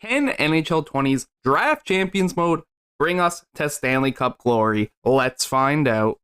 Can NHL 20's Draft Champions mode bring us to Stanley Cup glory? Let's find out.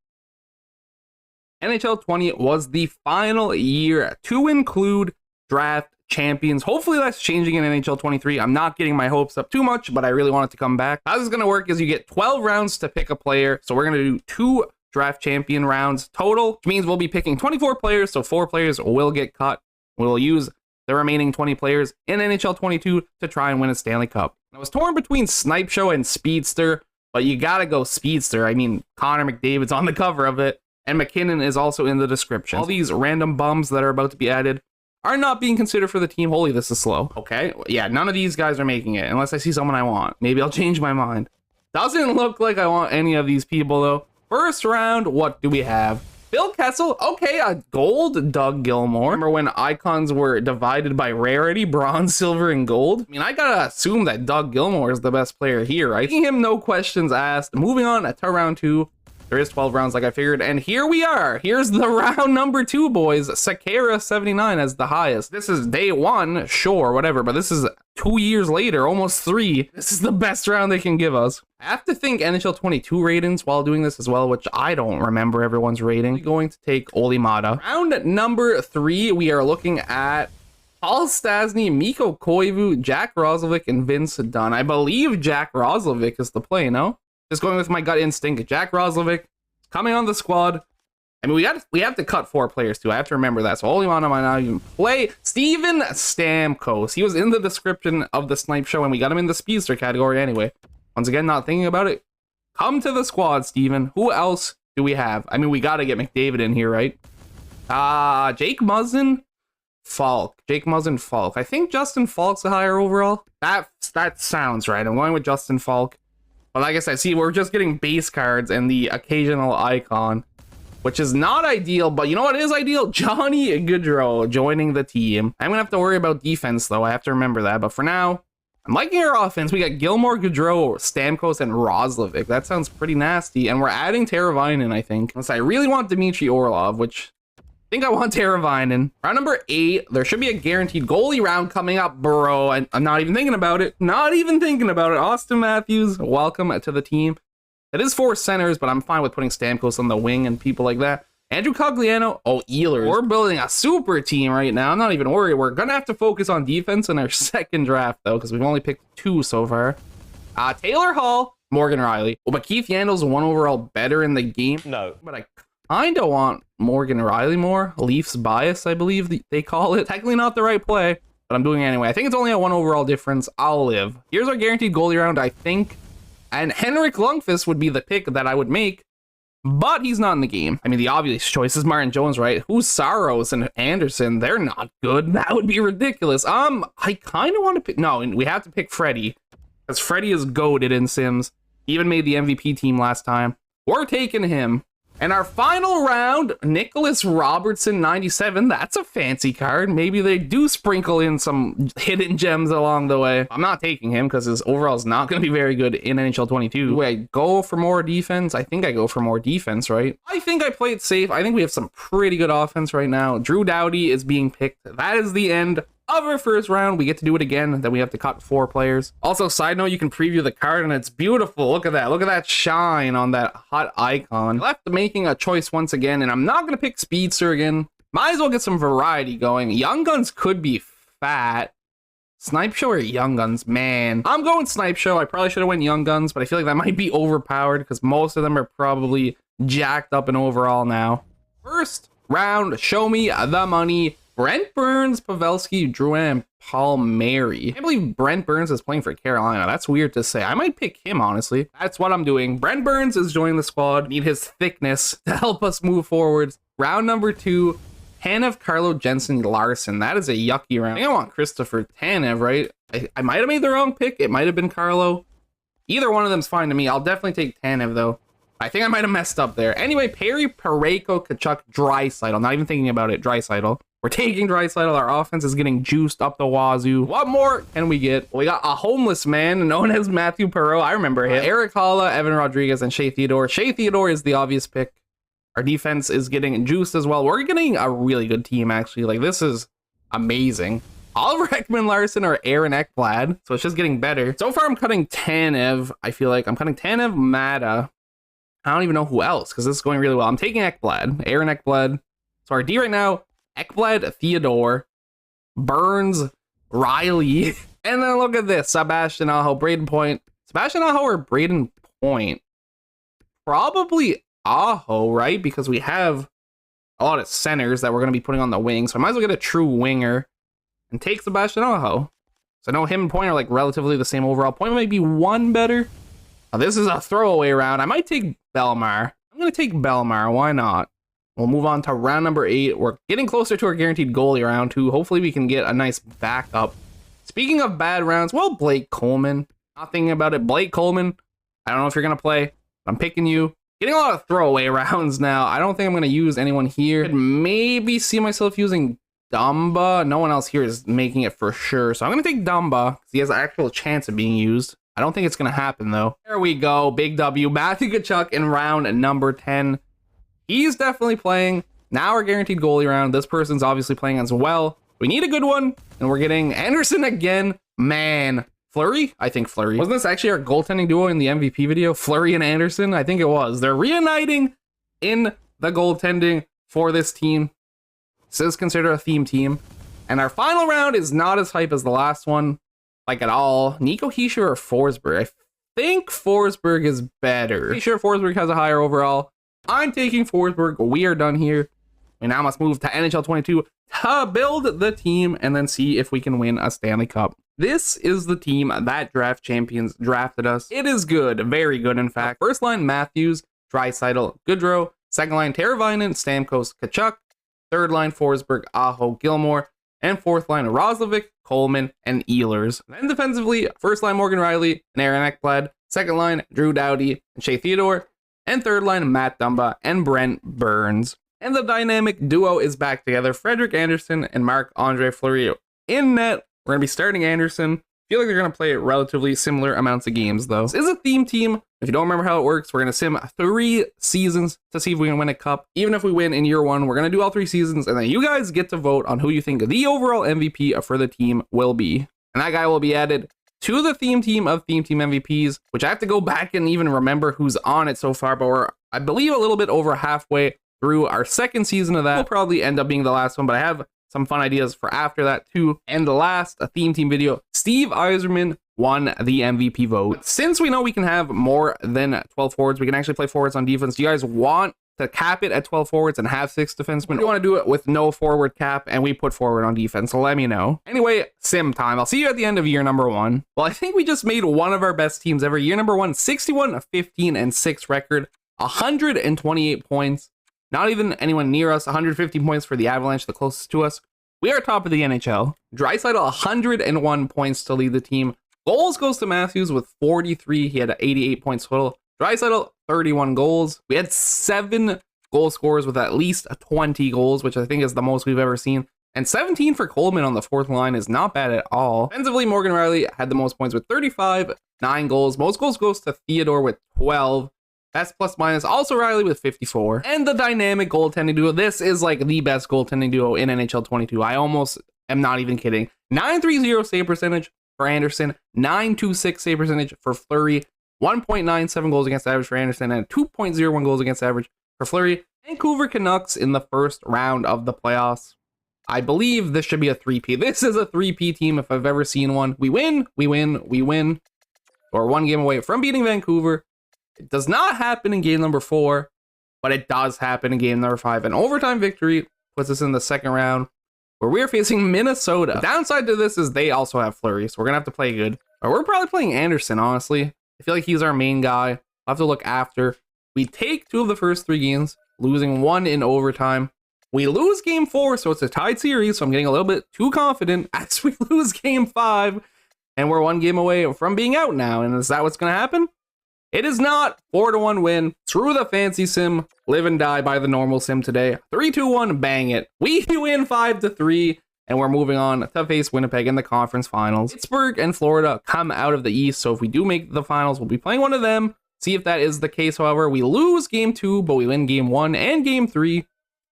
NHL 20 was the final year to include Draft Champions. Hopefully that's changing in NHL 23. I'm not getting my hopes up too much, but I really want it to come back. How this is going to work is you get 12 rounds to pick a player. So we're going to do 2 Draft Champion rounds total, which means we'll be picking 24 players. So 4 players will get cut. We'll use the remaining 20 players in NHL 22 to try and win a Stanley Cup. I was torn between Snipe Show and Speedster, but you got to go Speedster. I mean, Connor McDavid's on the cover of it, and McKinnon is also in the description. All these random bums that are about to be added are not being considered for the team. Holy, this is slow. Okay, yeah, none of these guys are making it unless I see someone I want. Maybe I'll change my mind. Doesn't look like I want any of these people, though. First round, what do we have? Phil Kessel, okay, a gold Doug Gilmour. Remember when icons were divided by rarity, bronze, silver, and gold? I mean, I gotta assume that Doug Gilmour is the best player here, right? Taking him, no questions asked. Moving on to round 2. There is 12 rounds like I figured, and here we are. Here's the round number 2, boys. Sakara 79 as the highest. This is day 1, sure, whatever, but this is 2 years later, almost 3. This is the best round they can give us. I have to think NHL 22 ratings while doing this as well, which I don't remember everyone's rating. We're going to take Olimata. Round number 3, we are looking at Paul Stastny, Mikko Koivu, Jack Roslovic, and Vince Dunn. I believe Jack Roslovic is the play, no? Just going with my gut instinct, Jack Roslovic coming on the squad. I mean, we have to cut 4 players too. I have to remember that. So Olimata might not even play. Steven Stamkos. He was in the description of the Snipe Show, and we got him in the Speedster category anyway. Once again, not thinking about it. Come to the squad, Steven. Who else do we have? I mean, we got to get McDavid in here, right? Jake Muzzin, Falk. Jake Muzzin, Falk. I think Justin Falk's a higher overall. That sounds right. I'm going with Justin Falk. But like I said, see, we're just getting base cards and the occasional icon, which is not ideal, but you know what is ideal? Johnny Gaudreau joining the team. I'm gonna have to worry about defense, though. I have to remember that. But for now, I'm liking our offense. We got Gilmour, Gaudreau, Stamkos, and Roslovic. That sounds pretty nasty. And we're adding Teravainen, I think. Unless I really want Dmitry Orlov, which I think I want Teravainen. Round number 8. There should be a guaranteed goalie round coming up, bro. I'm not even thinking about it. Not even thinking about it. Austin Matthews, welcome to the team. It is 4 centers, but I'm fine with putting Stamkos on the wing and people like that. Andrew Cogliano. Oh, Ehlers. We're building a super team right now. I'm not even worried. We're going to have to focus on defense in our second draft, though, because we've only picked 2 so far. Taylor Hall, Morgan Riley. Oh, but Keith Yandle's 1 overall better in the game. No. But I kind of want Morgan Riley more. Leafs bias, I believe they call it. Technically not the right play, but I'm doing it anyway. I think it's only a 1 overall difference. I'll live. Here's our guaranteed goalie round, I think. And Henrik Lundqvist would be the pick that I would make, but he's not in the game. I mean, the obvious choice is Martin Jones, right? Who's Saros and Anderson? They're not good. That would be ridiculous. I kind of want to pick... No, we have to pick Freddie, because Freddie is goated in Sims. He even made the MVP team last time. We're taking him. And our final round, Nicholas Robertson, 97. That's a fancy card. Maybe they do sprinkle in some hidden gems along the way. I'm not taking him because his overall is not going to be very good in NHL 22. Do I go for more defense? I think I go for more defense, right? I think I played safe. I think we have some pretty good offense right now. Drew Doughty is being picked. That is the end of our first round. We get to do it again. Then we have to cut 4 players. Also, side note, you can preview the card and it's beautiful. Look at that. Look at that shine on that hot icon. Left making a choice once again, and I'm not going to pick Speedster again. Might as well get some variety going. Young Guns could be fat. Snipe Show or Young Guns? Man, I'm going Snipe Show. I probably should have went Young Guns, but I feel like that might be overpowered because most of them are probably jacked up in overall now. First round, show me the money. Brent Burns, Pavelski, Drouin, Palmieri. I can't believe Brent Burns is playing for Carolina. That's weird to say. I might pick him, honestly. That's what I'm doing. Brent Burns is joining the squad. Need his thickness to help us move forwards. Round number 2, Tanev, Carlo, Jensen, Larson. That is a yucky round. I think I want Christopher Tanev, right? I might have made the wrong pick. It might have been Carlo. Either one of them's fine to me. I'll definitely take Tanev, though. I think I might have messed up there. Anyway, Perry, Parayko, Kachuk, Draisaitl. Not even thinking about it. Draisaitl. We're taking Draisaitl. Our offense is getting juiced up the wazoo. What more can we get? We got a homeless man known as Matthew Perreault. I remember him. Eric Holla, Evan Rodriguez, and Shea Theodore. Shea Theodore is the obvious pick. Our defense is getting juiced as well. We're getting a really good team, actually. Like, this is amazing. Oliver Ekman-Larsson or Aaron Ekblad. So it's just getting better. So far, I'm cutting Tanev. I feel like I'm cutting Tanev, Mata. I don't even know who else because this is going really well. I'm taking Ekblad, Aaron Ekblad. So our D right now, Ekblad, Theodore, Burns, Riley. And then look at this, Sebastian Aho, Braden Point. Sebastian Aho or Braden Point? Probably Aho, right? Because we have a lot of centers that we're going to be putting on the wing. So I might as well get a true winger and take Sebastian Aho. So I know him and Point are like relatively the same overall. Point might be one better. Now, this is a throwaway round. I might take Belmar. I'm going to take Belmar. Why not? We'll move on to round number 8. We're getting closer to our guaranteed goalie round 2. Hopefully we can get a nice backup. Speaking of bad rounds, well, Blake Coleman. Not thinking about it. Blake Coleman, I don't know if you're going to play. I'm picking you. Getting a lot of throwaway rounds now. I don't think I'm going to use anyone here. Could maybe see myself using Dumba. No one else here is making it for sure. So I'm going to take Dumba because he has an actual chance of being used. I don't think it's going to happen, though. There we go. Big W. Matthew Tkachuk in round number 10. He's definitely playing. Now our guaranteed goalie round. This person's obviously playing as well. We need a good one. And we're getting Anderson again. Man. Fleury? I think Fleury. Wasn't this actually our goaltending duo in the MVP video? Fleury and Anderson? I think it was. They're reuniting in the goaltending for this team. This is considered a theme team. And our final round is not as hype as the last one. Like at all. Nico Hischier or Forsberg? I think Forsberg is better. Pretty sure Forsberg has a higher overall. I'm taking Forsberg. We are done here. We now must move to NHL 22 to build the team and then see if we can win a Stanley Cup. This is the team that Draft Champions drafted us. It is good. Very good, in fact. First line, Matthews, Draisaitl, Goodrow. Second line, Teravainen, Stamkos, Tkachuk. Third line, Forsberg, Aho, Gilmore. And fourth line, Roslovic, Coleman, and Ehlers. Then defensively, first line, Morgan Riley and Aaron Ekblad. Second line, Drew Doughty and Shea Theodore. And third line, Matt Dumba and Brent Burns. And the dynamic duo is back together. Frederik Andersen and Marc-Andre Fleury in net. We're going to be starting Anderson. I feel like they're going to play relatively similar amounts of games, though. This is a theme team. If you don't remember how it works, we're going to sim 3 seasons to see if we can win a cup. Even if we win in year 1, we're going to do all 3 seasons, and then you guys get to vote on who you think the overall MVP for the team will be. And that guy will be added to the theme team of theme team MVPs, which I have to go back and even remember who's on it so far, but we're, I believe, a little bit over halfway through our second season of that. Will probably end up being the last one, but I have some fun ideas for after that too. And the last, a theme team video, Steve Yzerman won the MVP vote. Since we know we can have more than 12 forwards, we can actually play forwards on defense. Do you guys want to cap it at 12 forwards and have 6 defensemen? Or do you want to do it with no forward cap and we put forward on defense? So let me know. Anyway, sim time. I'll see you at the end of year number 1. Well, I think we just made one of our best teams ever. Year number 1, 61, 15, and 6 record, 128 points. Not even anyone near us. 150 points for the Avalanche, the closest to us. We are top of the NHL. Draisaitl, 101 points to lead the team. Goals goes to Matthews with 43. He had 88 points total. Draisaitl, 31 goals. We had 7 goal scorers with at least 20 goals, which I think is the most we've ever seen. And 17 for Coleman on the 4th line is not bad at all. Defensively, Morgan Riley had the most points with 35, 9 goals. Most goals goes to Theodore with 12. Best plus minus, also Riley with 54. And the dynamic goaltending duo. This is like the best goaltending duo in NHL 22. I almost am not even kidding. 930 save percentage for Anderson, 926 save percentage for Fleury, 1.97 goals against average for Anderson, and 2.01 goals against average for Fleury. Vancouver Canucks in the first round of the playoffs. I believe this should be a 3P. This is a 3P team if I've ever seen one. We win, we win, we win. We're 1 game away from beating Vancouver. It does not happen in game number 4, but it does happen in game number 5. An overtime victory puts us in the second round where we're facing Minnesota. The downside to this is they also have Fleury, so we're going to have to play good. Or we're probably playing Anderson, honestly. I feel like he's our main guy. I'll have to look after. We take 2 of the first 3 games, losing 1 in overtime. We lose game 4, so it's a tied series, so I'm getting a little bit too confident as we lose game 5. And we're 1 game away from being out now. And is that what's going to happen? It is not. 4-1 win. Screw the fancy sim. Live and die by the normal sim today. 3-2-1, bang it. We win 5-3, and we're moving on to face Winnipeg in the conference finals. Pittsburgh and Florida come out of the East, so if we do make the finals, we'll be playing one of them. See if that is the case, however. We lose game 2, but we win game 1 and game 3.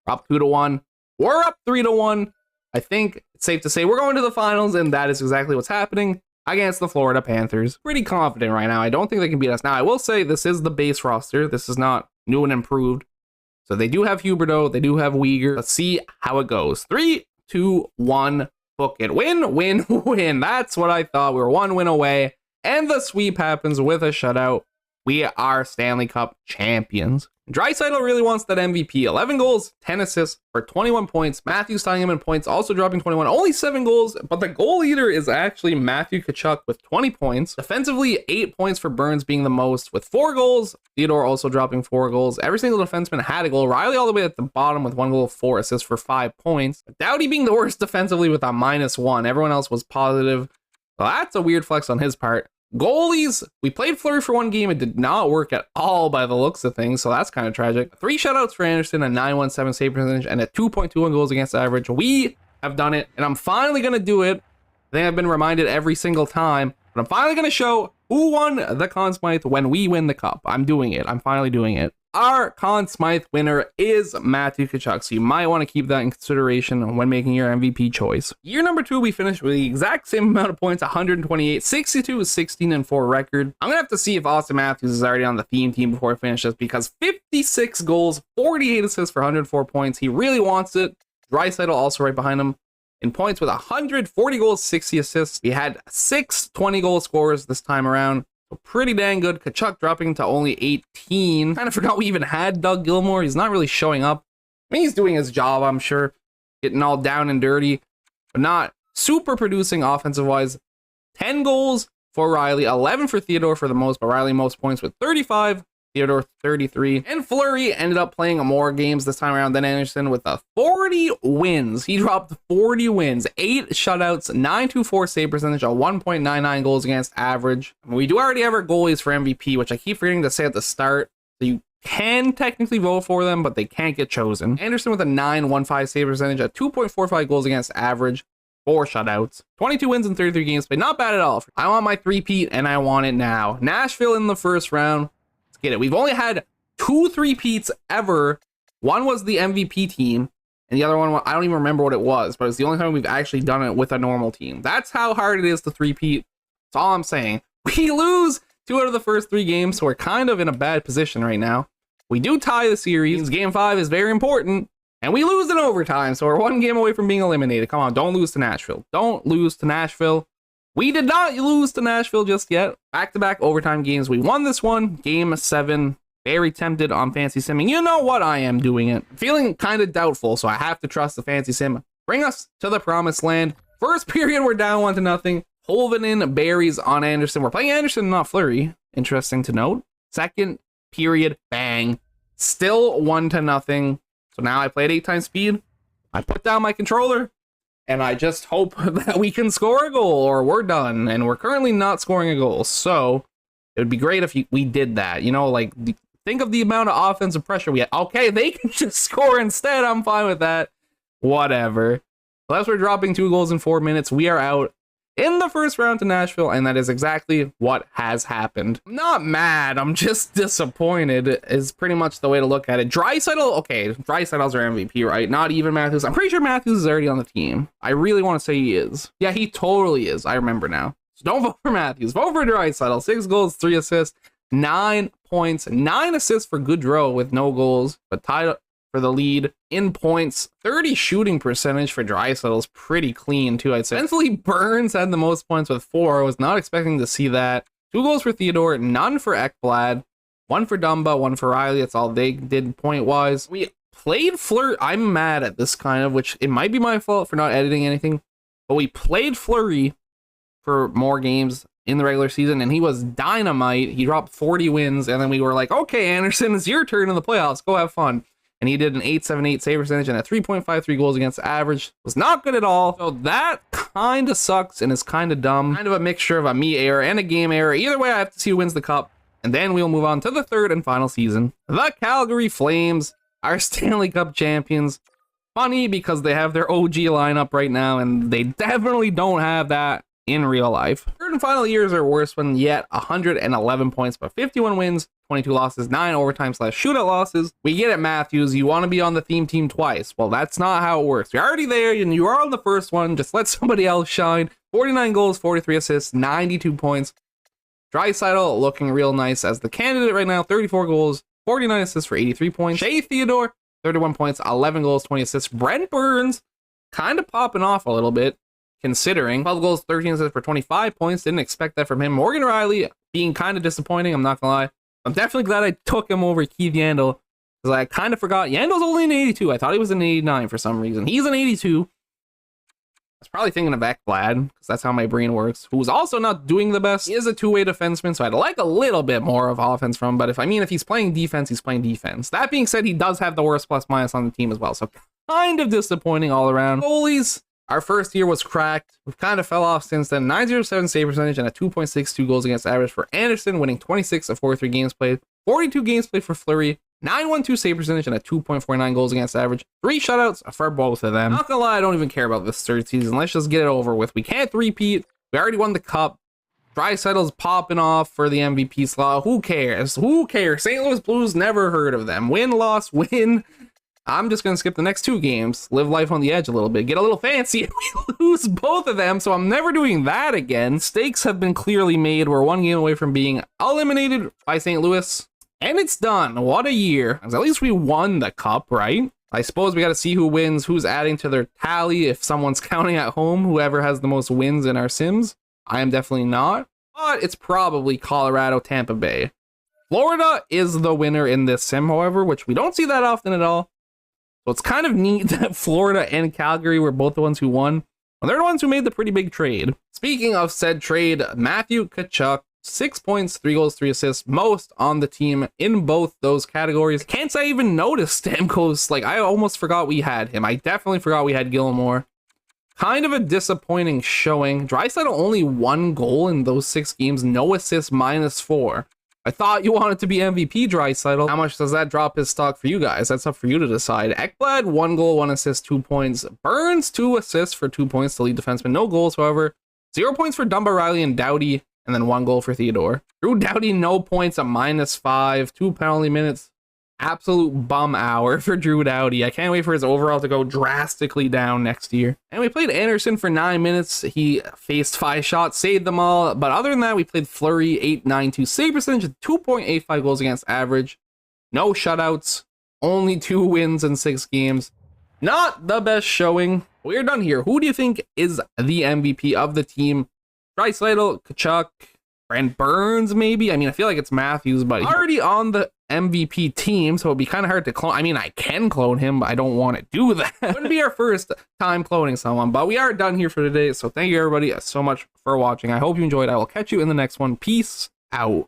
We're up 2-1. We're up 3-1. I think it's safe to say we're going to the finals, and that is exactly what's happening against the Florida Panthers. Pretty confident right now. I don't think they can beat us. Now, I will say this is the base roster. This is not new and improved. So they do have Huberdeau. They do have Uyghur. Let's see how it goes. 3, 2, 1, book it. Win, win, win. That's what I thought. We were 1 win away. And the sweep happens with a shutout. We are Stanley Cup champions. Draisaitl really wants that MVP. 11 goals, 10 assists for 21 points. Matthews tying him in points, also dropping 21. Only 7 goals, but the goal leader is actually Matthew Tkachuk with 20 points. Defensively, 8 points for Burns being the most with 4 goals. Theodore also dropping 4 goals. Every single defenseman had a goal. Riley all the way at the bottom with 1 goal, 4 assists for 5 points. Doughty being the worst defensively with a -1. Everyone else was positive. Well, that's a weird flex on his part. Goalies, we played Fleury for 1 game. It did not work at all by the looks of things, so that's kind of tragic. 3 shutouts for Anderson, a 917 save percentage, and a 2.21 goals against average. We have done it, and I'm finally going to do it. I think I've been reminded every single time, but I'm finally going to show who won the Conn Smythe when we win the cup. I'm doing it. I'm finally doing it. Our Conn Smythe winner is Matthew Tkachuk, so you might want to keep that in consideration when making your MVP choice. Year number 2, we finished with the exact same amount of points, 128, 62, 16-4 record. I'm gonna have to see if Austin Matthews is already on the theme team before I finish this, because 56 goals, 48 assists for 104 points. He really wants it. Draisaitl also right behind him in points with 140 goals, 60 assists. We had 6 20-goal scorers this time around. So pretty dang good. Tkachuk dropping to only 18. Kind of forgot we even had Doug Gilmour. He's not really showing up. I mean, he's doing his job, I'm sure. Getting all down and dirty, but not super producing offensive-wise. 10 goals for Riley, 11 for Theodore for the most, but Riley most points with 35. Theodore 33. And Fleury ended up playing more games this time around than Anderson with 40 wins. He dropped 40 wins, 8 shutouts, 924 save percentage, a 1.99 goals against average. We do already have our goalies for MVP, which I keep forgetting to say at the start. So you can technically vote for them, but they can't get chosen. Anderson with a 915 save percentage, a 2.45 goals against average, 4 shutouts, 22 wins in 33 games played. Not bad at all. I want my three-peat, and I want it now. Nashville in the first round. Get it. We've only had 2 3-peats ever. One was the MVP team, and the other one, I don't even remember what it was, but it's the only time we've actually done it with a normal team. That's how hard it is to 3-peat. That's all I'm saying. We lose 2 out of the first 3 games, so we're kind of in a bad position right now. We do tie the series. Game 5 is very important, and we lose in overtime, so we're 1 game away from being eliminated. Come on, don't lose to Nashville. Don't lose to Nashville. We did not lose to Nashville just yet. Back-to-back overtime games. We won this one. Game 7. Very tempted on fancy simming. You know what? I am doing it. Feeling kind of doubtful, so I have to trust the fancy sim. Bring us to the promised land. First period, we're down 1-0. Holvenen berries on Anderson. We're playing Anderson, not Fleury. Interesting to note. Second period, bang. Still 1-0. So now I play at 8 times speed. I put down my controller. And I just hope that we can score a goal or we're done. And we're currently not scoring a goal. So it would be great if we did that. You know, like, think of the amount of offensive pressure we had. Okay, they can just score instead. I'm fine with that. Whatever. Unless we're dropping 2 goals in 4 minutes, we are out in the first round to Nashville. And that is exactly what has happened. I'm not mad. I'm just disappointed is pretty much the way to look at it. Draisaitl, okay, Draisaitl's our MVP, right? Not even Matthews. I'm pretty sure Matthews is already on the team. I really want to say he is. Yeah, he totally is. I remember now. So don't vote for Matthews. Vote for Draisaitl. 6 goals, 3 assists, 9 points, 9 assists for Gaudreau with no goals, but tied up for the lead in points. 30 shooting percentage for Draisaitl is pretty clean too, I'd say. Eventually, Burns had the most points with 4. I was not expecting to see that. 2 goals for Theodore, none for Ekblad, 1 for Dumba, 1 for Riley. That's all they did point-wise. We played Fleury. I'm mad at this kind of, which it might be my fault for not editing anything, but we played Fleury for more games in the regular season, and he was dynamite. He dropped 40 wins, and then we were like, okay, Anderson, it's your turn in the playoffs. Go have fun. And he did an 878 save percentage and a 3.53 goals against average. Was not good at all. So that kind of sucks and is kind of dumb. Kind of a mixture of a me error and a game error. Either way, I have to see who wins the cup. And then we'll move on to the 3rd and final season. The Calgary Flames, our Stanley Cup champions. Funny because they have their OG lineup right now, and they definitely don't have that in real life. Third and final year is our worst one yet, 111 points, but 51 wins, 22 losses, 9 overtime/shootout losses. We get it, Matthews. You want to be on the theme team twice. Well, that's not how it works. You're already there, and you are on the first one. Just let somebody else shine. 49 goals, 43 assists, 92 points. Draisaitl looking real nice as the candidate right now. 34 goals, 49 assists for 83 points. Shea Theodore, 31 points, 11 goals, 20 assists. Brent Burns, kind of popping off a little bit, considering 12 goals, 13 assists for 25 points. Didn't expect that from him. Morgan Riley being kind of disappointing, I'm not gonna lie. I'm definitely glad I took him over Keith Yandel, because I kind of forgot Yandel's only an 82. I thought he was an 89 for some reason. He's an 82. I was probably thinking of Ekblad, because that's how my brain works, who's also not doing the best. He is a two-way defenseman, so I'd like a little bit more of offense from him, but if he's playing defense, he's playing defense. That being said, he does have the worst plus-minus on the team as well, so kind of disappointing all around. Goalies, our first year was cracked. We've kind of fell off since then. 907 save percentage and a 2.62 goals against average for Anderson, winning 26 of 43 games played. 42 games played for Fleury. 912 save percentage and a 2.49 goals against average. 3 shutouts for both of them. Not gonna lie, I don't even care about this third season. Let's just get it over with. We can't repeat. We already won the cup. Draisaitl's popping off for the MVP slot. Who cares? Who cares? St. Louis Blues, never heard of them. Win, loss, win. I'm just gonna skip the next 2 games. Live life on the edge a little bit. Get a little fancy and we lose both of them, so I'm never doing that again. Stakes have been clearly made. We're 1 game away from being eliminated by St. Louis. And it's done. What a year. At least we won the cup, right? I suppose we got to see who wins, who's adding to their tally. If someone's counting at home, whoever has the most wins in our sims. I am definitely not. But it's probably Colorado, Tampa Bay. Florida is the winner in this sim, however, which we don't see that often at all. So it's kind of neat that Florida and Calgary were both the ones who won. Well, they're the ones who made the pretty big trade. Speaking of said trade, Matthew Tkachuk, 6 points, 3 goals, 3 assists, most on the team in both those categories. Can't say I even noticed Stamkos. Like, I almost forgot we had him. I definitely forgot we had Gilmore. Kind of a disappointing showing. Draisaitl only 1 goal in those 6 games, no assists, -4. I thought you wanted to be MVP, Draisaitl. How much does that drop his stock for you guys? That's up for you to decide. Ekblad, 1 goal, 1 assist, 2 points. Burns, 2 assists for 2 points, the lead defenseman. No goals, however. 0 points for Dumba, Riley, and Doughty. And then 1 goal for Theodore. Drew Doughty, no points, a -5, 2 penalty minutes. Absolute bum hour for Drew Doughty. I can't wait for his overall to go drastically down next year. And we played Anderson for 9 minutes. He faced 5 shots, saved them all. But other than that, we played Fleury, 892 save percentage, 2.85 goals against average. No shutouts, only 2 wins in 6 games. Not the best showing. We're done here. Who do you think is the MVP of the team? Draisaitl, Tkachuk, Brent Burns, maybe? I mean, I feel like it's Matthews, but he's already on the MVP team, so it'd be kind of hard to clone. I mean, I can clone him, but I don't want to do that. It wouldn't be our first time cloning someone, but we are done here for today. So thank you, everybody, so much for watching. I hope you enjoyed. I will catch you in the next one. Peace out.